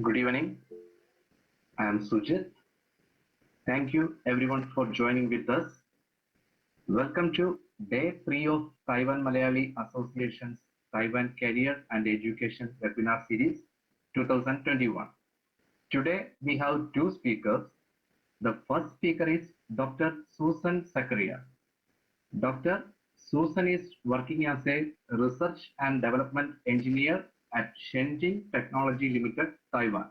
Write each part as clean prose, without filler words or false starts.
Good evening. I am Sujit. Thank you everyone for joining with us. Welcome to day 3 of Taiwan Malayali Association's Taiwan Career and Education webinar series 2021. Today we have two speakers. The first speaker is Dr. Susan Zachariah. Dr. Susan is working as a research and development engineer at Shenzhen Technology Limited, Taiwan.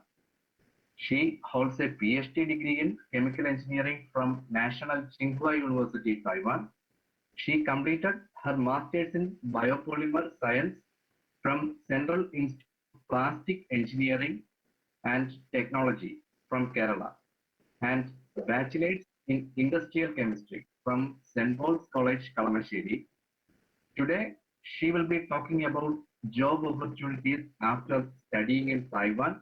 She holds a PhD degree in chemical engineering from National Tsinghua University, Taiwan. She completed her master's in Biopolymer Science from Central Institute of Plastic Engineering and Technology from Kerala and bachelor's in industrial chemistry from St. Paul's College, Kalamashiri. Today, she will be talking about job opportunities after studying in Taiwan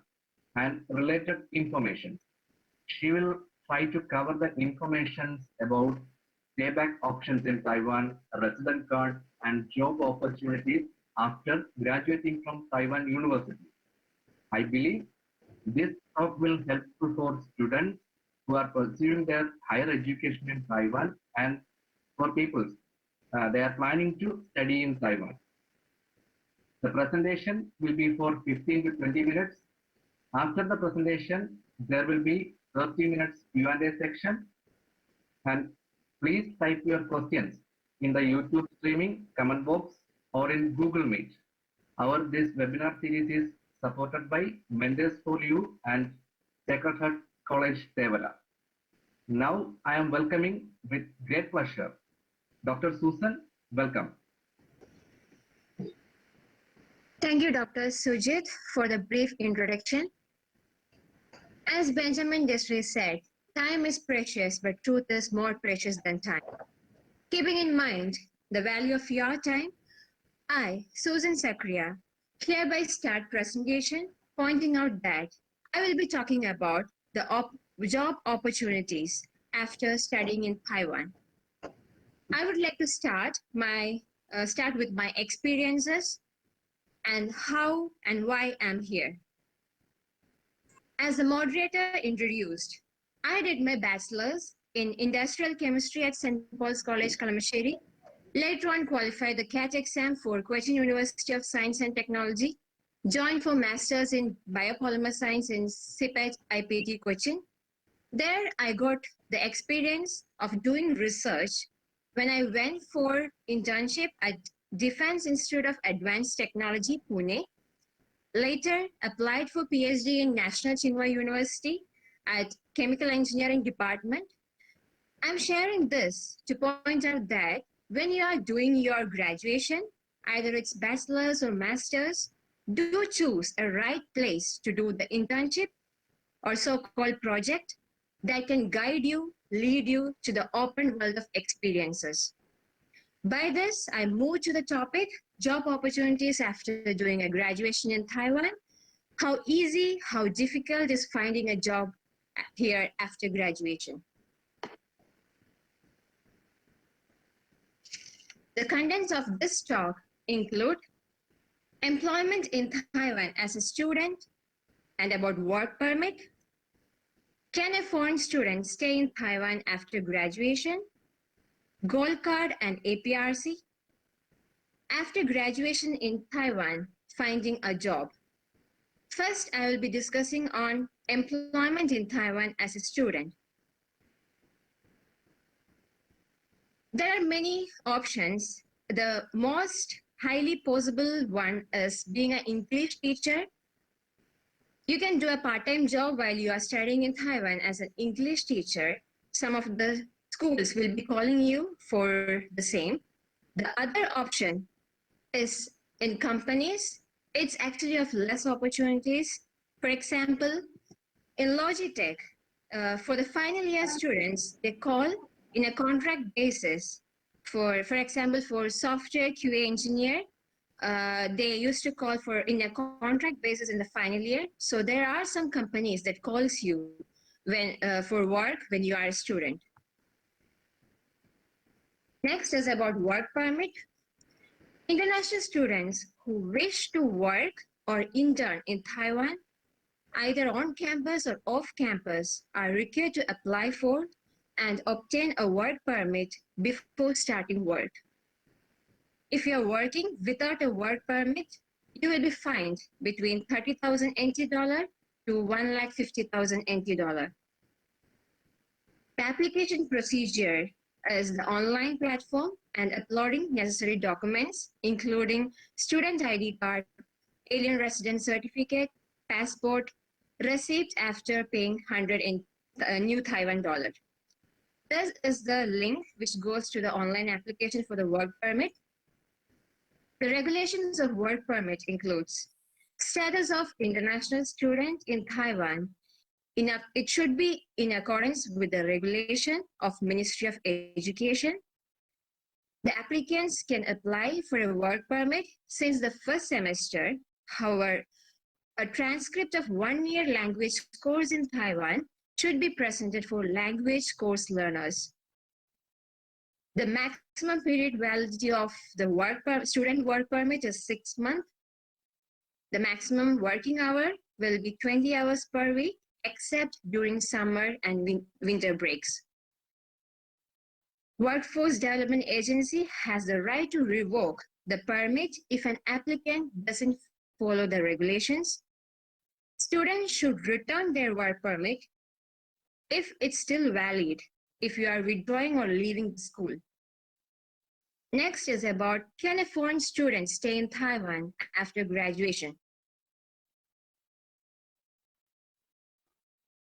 and related information. She will try to cover the information about payback options in Taiwan, resident card, and job opportunities after graduating from Taiwan University. I believe this talk will help for students who are pursuing their higher education in Taiwan and for people they are planning to study in Taiwan. The presentation will be for 15 to 20 minutes. After the presentation, there will be 30 minutes Q&A section, and please type your questions in the YouTube streaming comment box or in Google Meet. This webinar series is supported by Mentors for You and Sacred Heart College, Tevala. Now I am welcoming with great pleasure Dr. Susan. Welcome. Thank you, Dr. Sujit, for the brief introduction. As Benjamin Disraeli said, time is precious, but truth is more precious than time. Keeping in mind the value of your time, I, Susan Zachariah, hereby start presentation pointing out that I will be talking about the job opportunities after studying in Taiwan. I would like to start with my experiences and how and why I'm here. As the moderator introduced, I did my bachelor's in industrial chemistry at St. Paul's College, Kalamashiri. Later on, qualified the CAT exam for Cochin University of Science and Technology. Joined for master's in Biopolymer Science in CIPET, IPT, Cochin. There, I got the experience of doing research when I went for internship at Defense Institute of Advanced Technology, Pune. Later, applied for PhD in National Tsinghua University at Chemical Engineering Department. I'm sharing this to point out that when you are doing your graduation, either it's bachelor's or master's, do choose a right place to do the internship or so-called project that can guide you, lead you to the open world of experiences. By this, I move to the topic, job opportunities after doing a graduation in Taiwan. How easy, how difficult is finding a job here after graduation? The contents of this talk include employment in Taiwan as a student and about work permit. Can a foreign student stay in Taiwan after graduation? Gold card and APRC. After graduation in Taiwan, finding a job. First, I will be discussing on employment in Taiwan as a student. There are many options. The most highly possible one is being an English teacher. You can do a part-time job while you are studying in Taiwan as an English teacher. Some of the schools will be calling you for the same. The other option is in companies. It's actually of less opportunities. For example, in Logitech, for the final year students, they call in a contract basis. For example, for software QA engineer, they used to call for in a contract basis in the final year. So there are some companies that calls you when for work when you are a student. Next is about work permit. International students who wish to work or intern in Taiwan either on campus or off campus, are required to apply for and obtain a work permit before starting work. If you're working without a work permit, you will be fined between 30,000 NT dollar to 1,50,000 NT dollar. The application procedure is the online platform and uploading necessary documents, including student ID card, alien resident certificate, passport, receipt after paying 100 in new Taiwan dollar. This is the link which goes to the online application for the work permit. The regulations of work permit includes status of international student in Taiwan. It should be in accordance with the regulation of Ministry of Education. The applicants can apply for a work permit since the first semester. However, a transcript of 1-year language course in Taiwan should be presented for language course learners. The maximum period validity of the student work permit is 6 months. The maximum working hour will be 20 hours per week, except during summer and winter breaks. Workforce Development Agency has the right to revoke the permit if an applicant doesn't follow the regulations. Students should return their work permit if it's still valid, if you are withdrawing or leaving the school. Next is about, can a foreign student stay in Taiwan after graduation?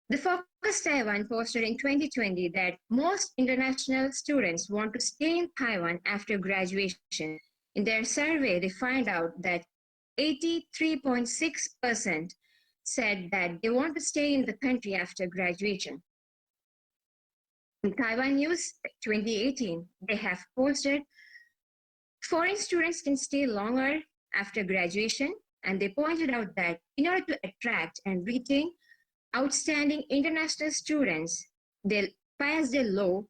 The Focus Taiwan posted in 2020 that most international students want to stay in Taiwan after graduation. In their survey, they find out that 83.6% said that they want to stay in the country after graduation. In Taiwan News 2018, they have posted foreign students can stay longer after graduation, and they pointed out that in order to attract and retain outstanding international students, the PASD law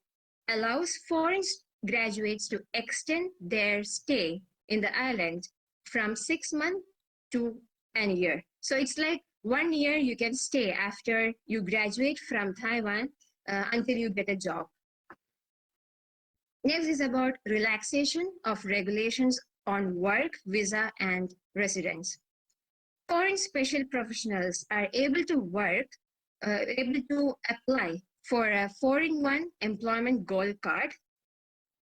allows foreign graduates to extend their stay in the island from 6 months to an year. So it's like 1 year you can stay after you graduate from Taiwan until you get a job. Next is about relaxation of regulations on work, visa, and residence. Foreign special professionals are able to apply for a 4-in-1 employment gold card,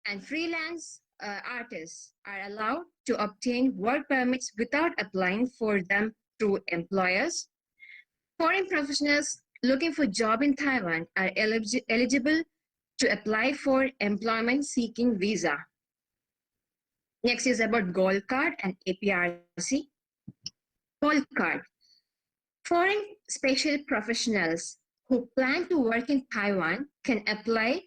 and freelance artists are allowed to obtain work permits without applying for them through employers. Foreign professionals looking for job in Taiwan are eligible to apply for employment seeking visa. Next is about gold card and APRC. Gold card. Foreign special professionals who plan to work in Taiwan can apply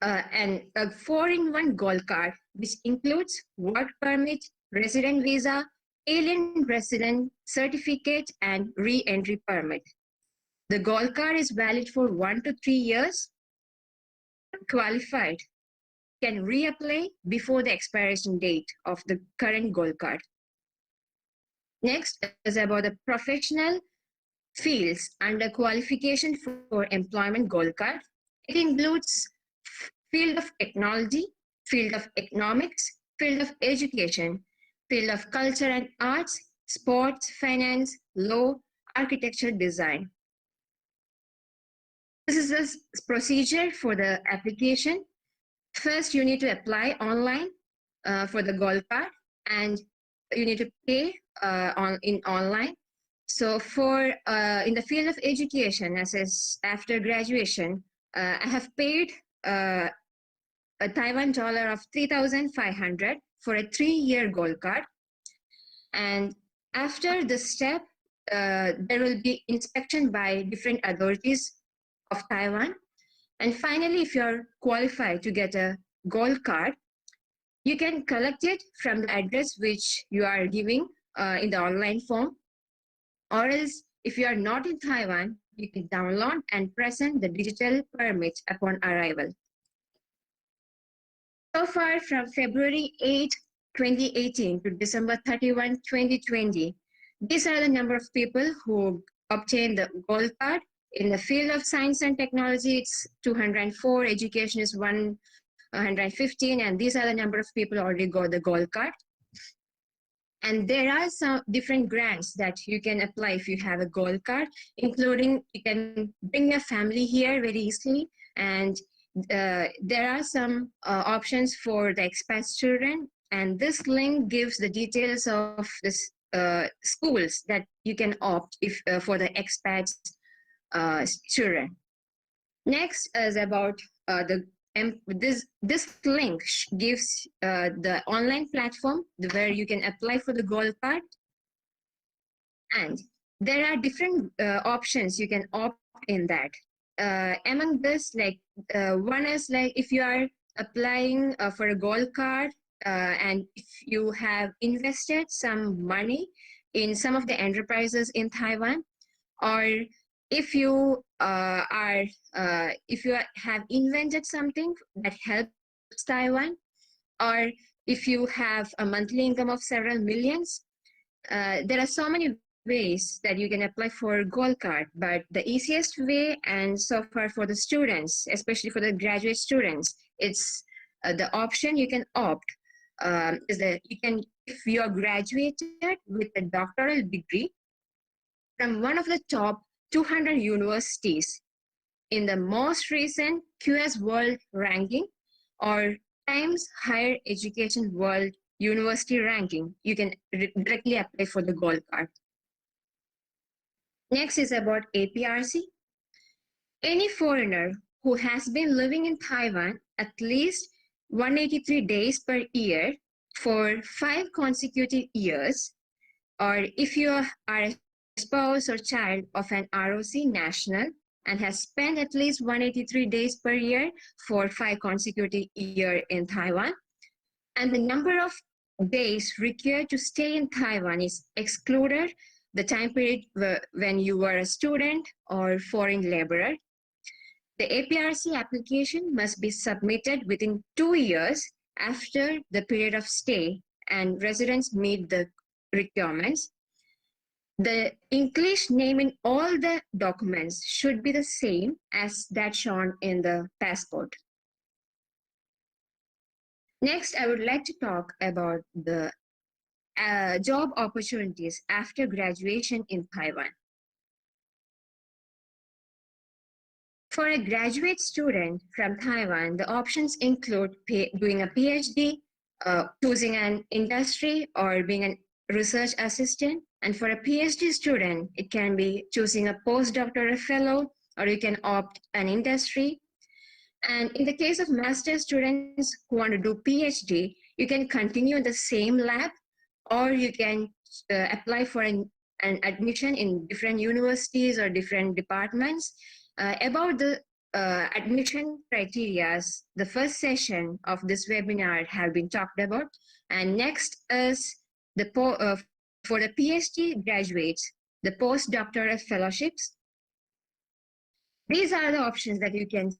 a 4-in-1 gold card, which includes work permit, resident visa, alien resident certificate, and re-entry permit. The gold card is valid for 1 to 3 years. Qualified can reapply before the expiration date of the current gold card. Next is about the professional fields under qualification for employment gold card. It includes field of technology, field of economics, field of education, field of culture and arts, sports, finance, law, architecture, design. This is the procedure for the application. First, you need to apply online for the gold card, and you need to pay online. So for in the field of education, after graduation, I have paid a Taiwan dollar of 3,500 for a 3-year gold card. And after the step, there will be inspection by different authorities of Taiwan. And finally, if you're qualified to get a gold card, you can collect it from the address which you are giving in the online form. Or else, if you are not in Taiwan, you can download and present the digital permit upon arrival. So far, from February 8, 2018 to December 31, 2020, these are the number of people who obtain the gold card. In the field of science and technology, it's 204, education is 115, and these are the number of people already got the gold card. And there are some different grants that you can apply if you have a gold card, including you can bring your family here very easily. And there are some options for the expat student. And this link gives the details of this schools that you can opt if for the expats student. Next is about this link gives the online platform where you can apply for the gold card, and there are different options you can opt in that. Among this, like one is like if you are applying for a gold card and if you have invested some money in some of the enterprises in Taiwan, or if you have invented something that helps Taiwan, or if you have a monthly income of several millions, there are so many ways that you can apply for gold card. But the easiest way, and so far for the students, especially for the graduate students, it's the option you can opt is that you can, if you are graduated with a doctoral degree from one of the top 200 universities in the most recent QS World Ranking or Times Higher Education World University Ranking, you can directly apply for the gold card. Next is about APRC. Any foreigner who has been living in Taiwan at least 183 days per year for 5 consecutive years, or if you are a spouse or child of an ROC national and has spent at least 183 days per year for 5 consecutive years in Taiwan, and the number of days required to stay in Taiwan is excluded the time period when you were a student or foreign laborer. The APRC application must be submitted within 2 years after the period of stay and residents meet the requirements. The English name in all the documents should be the same as that shown in the passport. Next, I would like to talk about the job opportunities after graduation in Taiwan. For a graduate student from Taiwan, the options include doing a PhD, choosing an industry, or being a research assistant. And for a PhD student, it can be choosing a postdoctoral fellow, or you can opt an industry. And in the case of master's students who want to do PhD, you can continue in the same lab, or you can apply for an admission in different universities or different departments. About the admission criteria, the first session of this webinar have been talked about. And next is for the PhD graduates, the postdoctoral fellowships. These are the options that you can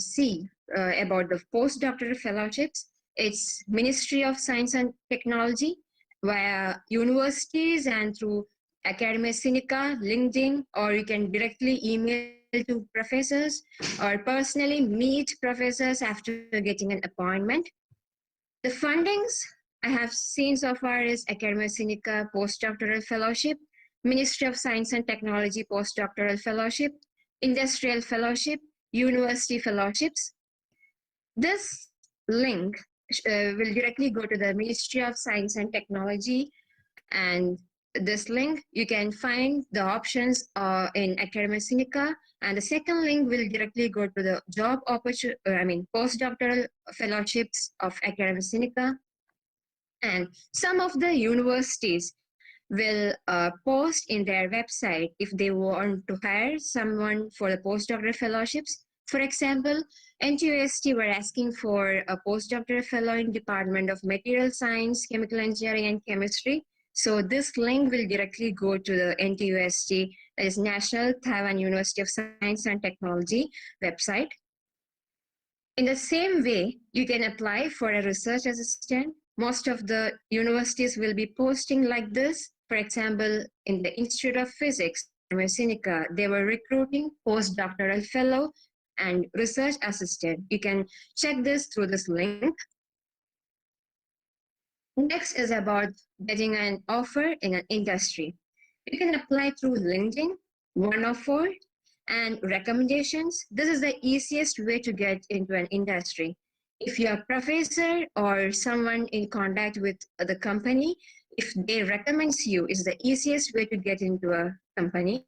see about the postdoctoral fellowships. It's Ministry of Science and Technology via universities and through Academia Sinica, LinkedIn, or you can directly email to professors or personally meet professors after getting an appointment. The fundings I have seen so far is Academia Sinica Postdoctoral Fellowship, Ministry of Science and Technology Postdoctoral Fellowship, Industrial Fellowship, University Fellowships. This link will directly go to the Ministry of Science and Technology, and this link you can find the options in Academia Sinica, and the second link will directly go to the job opportunity, postdoctoral fellowships of Academia Sinica. And some of the universities will post in their website if they want to hire someone for the postdoctoral fellowships. For example, NTUST were asking for a postdoctoral fellow in Department of Material Science, Chemical Engineering, and Chemistry. So this link will directly go to the NTUST, that is National Taiwan University of Science and Technology website. In the same way, you can apply for a research assistant. Most of the universities will be posting like this. For example, in the Institute of Physics, AstraZeneca, they were recruiting postdoctoral fellow and research assistant. You can check this through this link. Next is about getting an offer in an industry. You can apply through LinkedIn, 104, and recommendations. This is the easiest way to get into an industry. If you're a professor or someone in contact with the company, if they recommends you, is the easiest way to get into a company.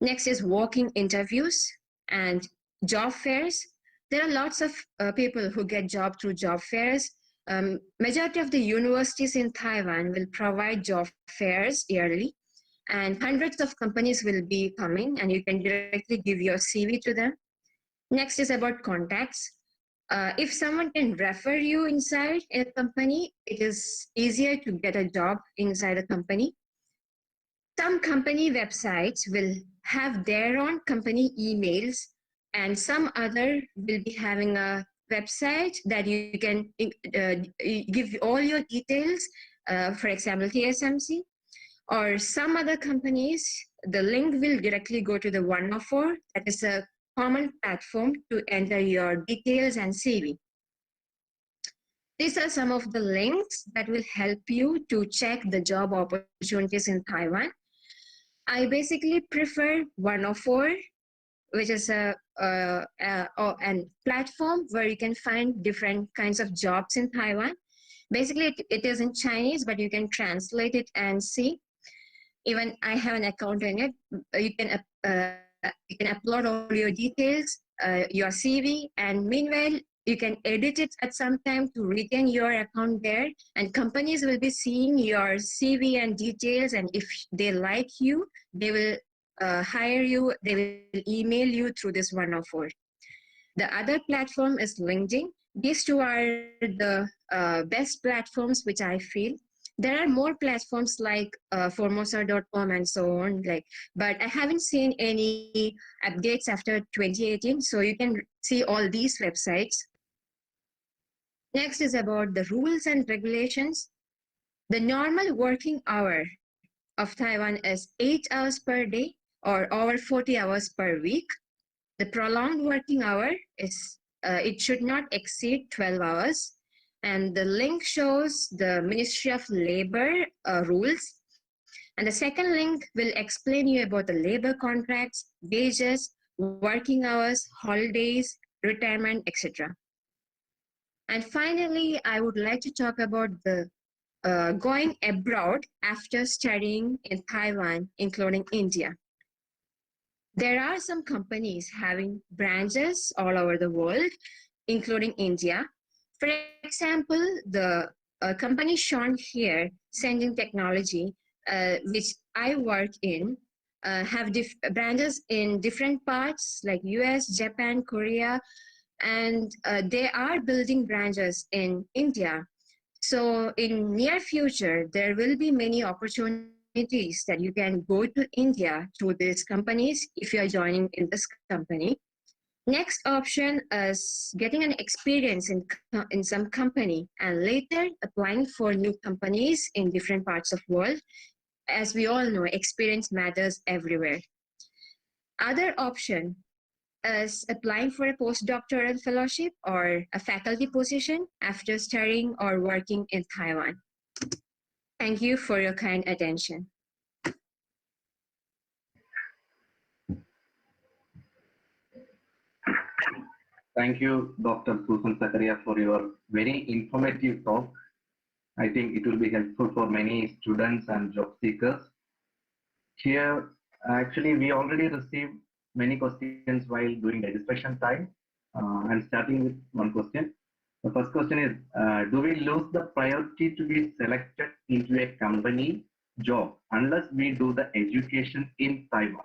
Next is walking interviews and job fairs. There are lots of people who get job through job fairs. Majority of the universities in Taiwan will provide job fairs yearly, and hundreds of companies will be coming, and you can directly give your CV to them. Next is about contacts. If someone can refer you inside a company, it is easier to get a job inside a company. Some company websites will have their own company emails, and some other will be having a website that you can give all your details, for example, TSMC, or some other companies, the link will directly go to the 104. That is a common platform to enter your details and CV. These are some of the links that will help you to check the job opportunities in Taiwan. I basically prefer 104, which is a platform where you can find different kinds of jobs in Taiwan. Basically, it is in Chinese, but you can translate it and see. Even I have an account in it. You can upload all your details, your CV, and meanwhile, you can edit it at some time to retain your account there. And companies will be seeing your CV and details, and if they like you, they will hire you, they will email you through this 104. The other platform is LinkedIn. These two are the best platforms which I feel. There are more platforms like formosa.com and so on, but I haven't seen any updates after 2018, so you can see all these websites. Next is about the rules and regulations. The normal working hour of Taiwan is 8 hours per day or over 40 hours per week. The prolonged working hour is, it should not exceed 12 hours. And the link shows the Ministry of Labor rules. And the second link will explain you about the labor contracts, wages, working hours, holidays, retirement, etc. And finally, I would like to talk about the going abroad after studying in Taiwan, including India. There are some companies having branches all over the world, including India. For example, the company shown here, Sending Technology, which I work in, have branches in different parts like US, Japan, Korea, and they are building branches in India. So in near future, there will be many opportunities that you can go to India through these companies if you are joining in this company. Next option is getting an experience in some company and later applying for new companies in different parts of the world. As we all know, experience matters everywhere. Other option is applying for a postdoctoral fellowship or a faculty position after studying or working in Taiwan. Thank you for your kind attention. Thank you, Dr. Susan Zachariah, for your very informative talk. I think it will be helpful for many students and job seekers. Here, actually, we already received many questions while doing registration time. I'm starting with one question. The first question is, do we lose the priority to be selected into a company job unless we do the education in Taiwan?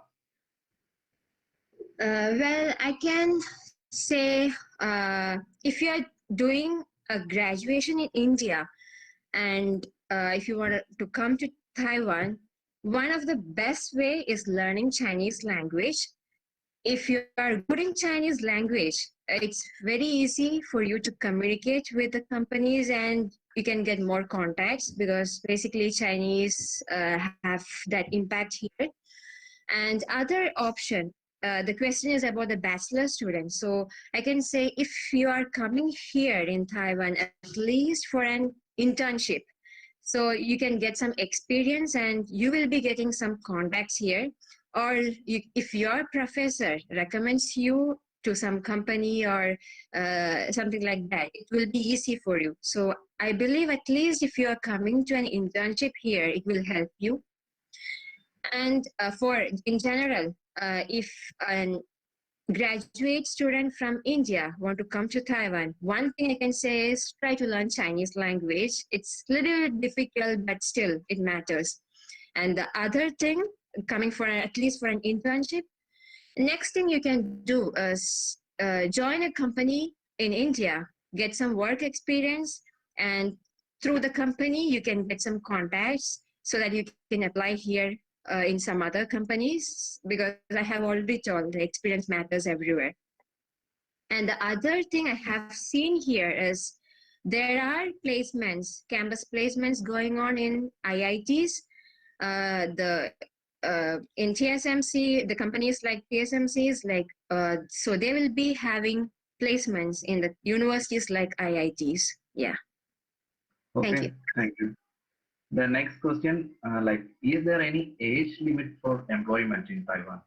Well, I can say if you are doing a graduation in India and if you want to come to Taiwan, one of the best way is learning Chinese language. If you are good in Chinese language, it's very easy for you to communicate with the companies and you can get more contacts because basically Chinese have that impact here. And other option, the question is about the bachelor students. So I can say if you are coming here in Taiwan, at least for an internship, so you can get some experience and you will be getting some contacts here. Or if your professor recommends you to some company or something like that, it will be easy for you. So I believe at least if you are coming to an internship here, it will help you. And for in general, if an graduate student from India want to come to Taiwan, one thing I can say is try to learn Chinese language. It's a little difficult, but still it matters. And the other thing, coming for at least for an internship, next thing you can do is join a company in India, get some work experience, and through the company you can get some contacts so that you can apply here in some other companies, because I have already told the experience matters everywhere. And the other thing I have seen here is there are placements, campus placements going on in IITs. The in TSMC, the companies like TSMCs, like so they will be having placements in the universities like IITs. Yeah. Thank you. Okay, thank you. The next question, is there any age limit for employment in Taiwan?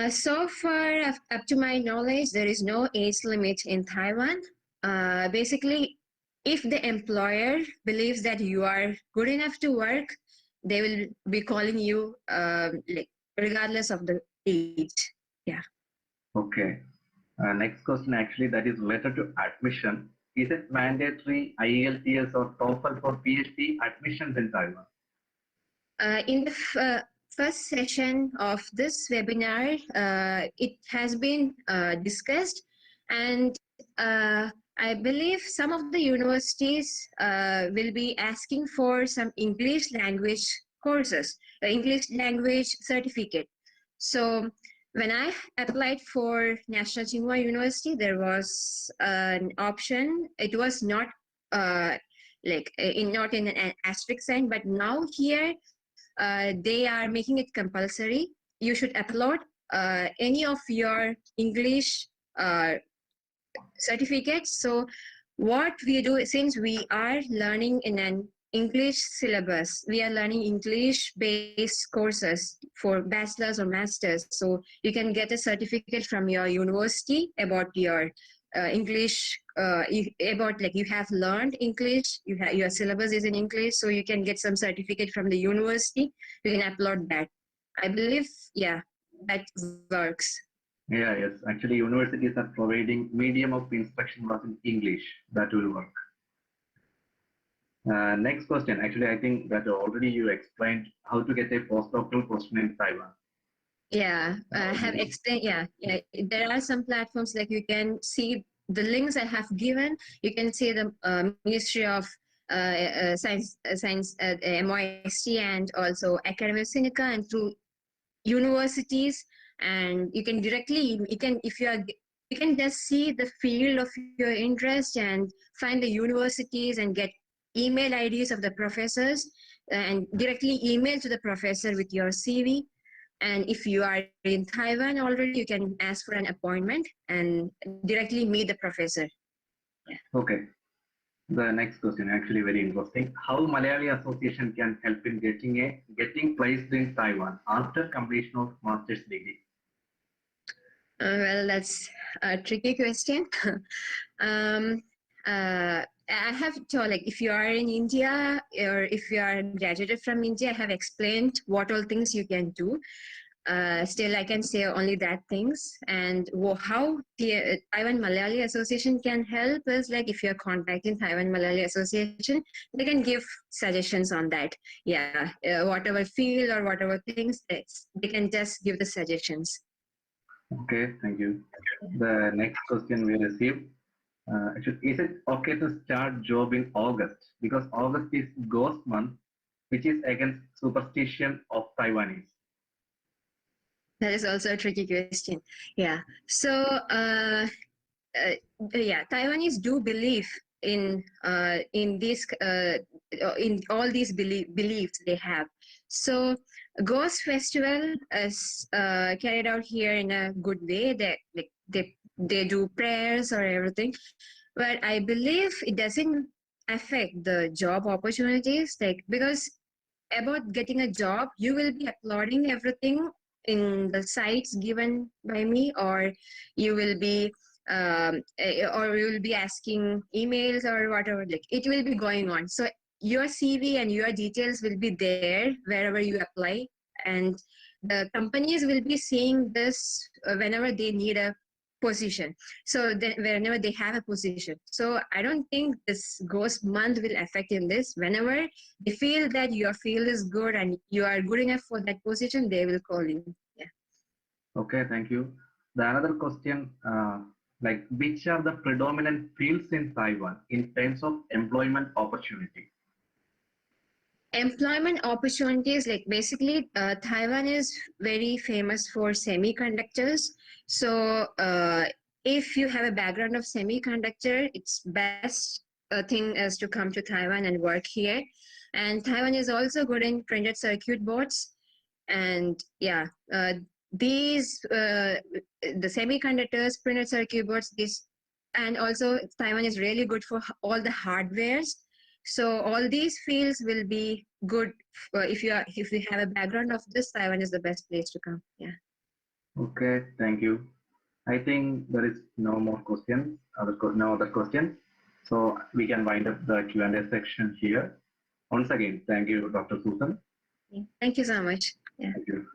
So far, up to my knowledge, there is no age limit in Taiwan. Basically, if the employer believes that you are good enough to work, they will be calling you like regardless of the age. Yeah. Okay. Next question, actually, that is related to admission. Is it mandatory IELTS or TOEFL for PhD admissions in Taiwan? In the first session of this webinar, it has been discussed, and I believe some of the universities will be asking for some English language courses, the English language certificate. So when I applied for National Tsinghua University, there was an option. It was not not in an asterisk sign, but now here they are making it compulsory. You should upload any of your English certificates. So what we do, since we are learning in an English syllabus, we are learning English based courses for bachelor's or master's. So you can get a certificate from your university about your English, about like you have learned English, your syllabus is in English, so you can get some certificate from the university. You can upload that. I believe, yeah, that works. Yeah, yes. Actually, universities are providing medium of instruction was in English. That will work. Next question. Actually, I think that already you explained how to get a postdoctoral position in Taiwan. Yeah, I have explained. Yeah, yeah. There are some platforms like you can see the links I have given. You can see the Ministry of Science, MOST, and also Academy of Sinica, and through universities. And you can directly, you can if you are, you can just see the field of your interest and find the universities and get email IDs of the professors and directly email to the professor with your CV. And if you are in Taiwan already, you can ask for an appointment and directly meet the professor. Yeah. Okay. The next question, actually very interesting. How Malayali Association can help in getting placed in Taiwan after completion of master's degree? Well, that's a tricky question. I have told, like, if you are in India or if you are graduated from India, I have explained what all things you can do. Still, I can say only that things. And how the Taiwan Malayali Association can help is like if you're contacting Taiwan Malayali Association, they can give suggestions on that. Yeah, whatever field or whatever things, they can just give the suggestions. Okay, thank you. The next question we received. Is it okay to start job in August? Because August is ghost month, which is against superstition of Taiwanese. That is also a tricky question. Yeah. So, yeah, Taiwanese do believe in this in all these beliefs they have. So Ghost Festival is carried out here in a good way. They do prayers or everything, but I believe it doesn't affect the job opportunities. Like, because about getting a job, you will be uploading everything in the sites given by me, or you will be or you will be asking emails or whatever. Like, it will be going on. So your CV and your details will be there wherever you apply, and the companies will be seeing this whenever they need a position. So then whenever they have a position. So I don't think this ghost month will affect in this. Whenever they feel that your field is good and you are good enough for that position, they will call you. Yeah. Okay, thank you. The another question, like which are the predominant fields in Taiwan in terms of employment opportunity? Employment opportunities, like basically Taiwan is very famous for semiconductors. So if you have a background of semiconductor, it's best thing is to come to Taiwan and work here. And Taiwan is also good in printed circuit boards. And yeah, these the semiconductors, printed circuit boards, these, and also Taiwan is really good for all the hardwares. So all these fields will be good if you have a background of this. Taiwan is the best place to come. Yeah. Okay, thank you. I think there is no more questions, no other questions. So we can wind up the Q&A section here. Once again, thank you, Dr. Susan. Thank you so much. Yeah. Thank you.